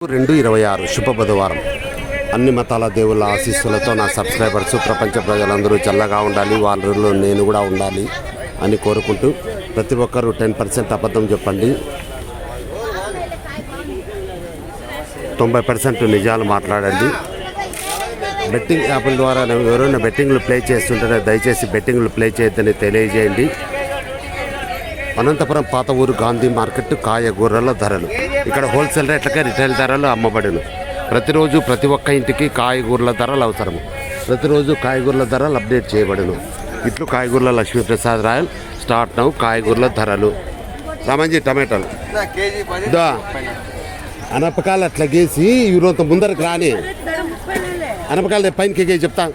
2026 శుభ బుధవారం అన్ని మతాల దేవుళ్ళ ఆశీస్సులతో నా సబ్స్క్రైబర్స్ ప్రపంచ ప్రజలందరూ చల్లగా ఉండాలి, వాళ్ళలో నేను కూడా ఉండాలి అని కోరుకుంటూ ప్రతి ఒక్కరూ 10% అబద్ధం చెప్పండి, 90% నిజాలు మాట్లాడండి. బెట్టింగ్ యాప్ల ద్వారా ఎవరైనా బెట్టింగ్లు ప్లే చేస్తుంటే దయచేసి బెట్టింగ్లు ప్లే చేయొద్దని తెలియజేయండి. అనంతపురం పాత ఊరు గాంధీ మార్కెట్ కాయగూరల ధరలు ఇక్కడ హోల్సేల్ రేట్లకే రిటైల్ ధరలు అమ్మబడును. ప్రతిరోజు ప్రతి ఒక్క ఇంటికి కాయగూరల ధరలు అవసరము. ప్రతిరోజు కాయగూరల ధరలు అప్డేట్ చేయబడును. ఇట్లు కాయగూరల లక్ష్మీప్రసాద్ రాయల్ స్టార్ట్ నౌ. కాయగూరల ధరలు రామంజీ టమాటాలు అనపకాయలు అట్లా గేసి ఈరోజు ముందరకు రాని అనపకాయలు పైన కేజీ చెప్తా.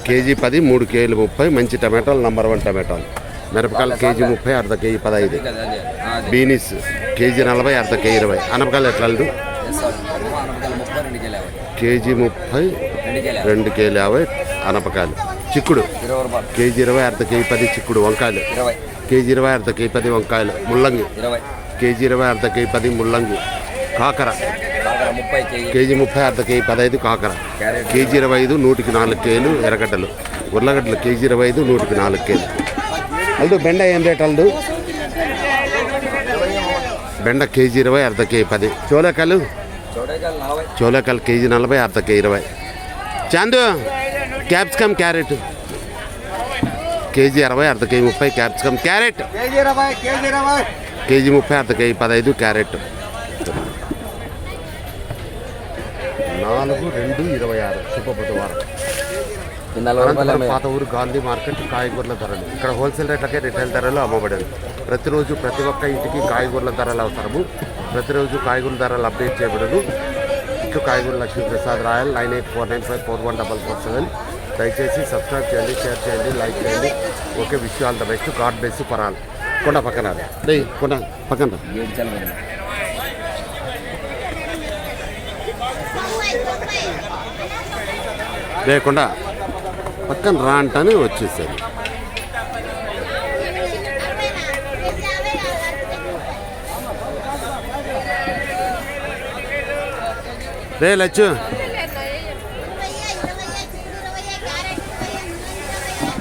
కేజీ 10, 3 కేజీలు 30. మంచి టమాటాలు నంబర్ 1 టమాటాలు. మిరపకాయలు కేజీ 30, అర్ధ కేజీ 15. బీనీస్ కేజీ 40, అర్ధ కేజీ 20. అనపకాయలు ఎట్లా కేజీ 30, 2 కేజీలు 50 అనపకాయలు. చిక్కుడు కేజీ 20, అర్ధ కేజీ 10 చిక్కుడు. వంకాయలు కేజీ 20, అర్ధ కేజీ 10 వంకాయలు. ముల్లంగి కేజీ 20, అర్ధ కేజీ 10 ముల్లంగి. కాకర కేజీ 30, అర్ధ కేజీ 15 కాకర. కేజీ 25, 100కి 4 కేజీలు ఎర్రగడ్డలు. ఉర్లగడ్డలు కేజీ 25, 100కి 4 కేజీలు. అల్లు బెండ ఏం రేట్ అల్లు? బెండ కేజీ 20, అర్ధ కేజీ 10. చోలేకాయలు కేజీ 40, అర్ధ KG 20. Chandu capsicum carrot KG 20, అర్ధ కేజీ 30. క్యాప్సికమ్ క్యారెట్ కేజీ 30, అర్ధ కేజీ 15 క్యారెట్. 4/2/26 శుభ బుధవారం. పాత ఊరు గాంధీ మార్కెట్ కాయగూరల ధరలు ఇక్కడ హోల్సేల్ రేట్లకే రిటైల్ ధరలు అమ్మబడేది. ప్రతిరోజు ప్రతి ఒక్క ఇంటికి కాయగూరల ధరలు అవసరము. ప్రతిరోజు కాయగూరల ధరలు అప్డేట్ చేయబడదు. ఇటు కాయగూరల లక్ష్మీప్రసాద్ రాయల్ 9849541447. దయచేసి సబ్స్క్రైబ్ చేయండి, షేర్ చేయండి, లైక్ చేయండి. Okay, wish all the best. God bless you for all. కొండ పక్కన కొండ పక్కన లేకుండా పక్కన రా అంటానే వచ్చేసారు. రే లచ్చు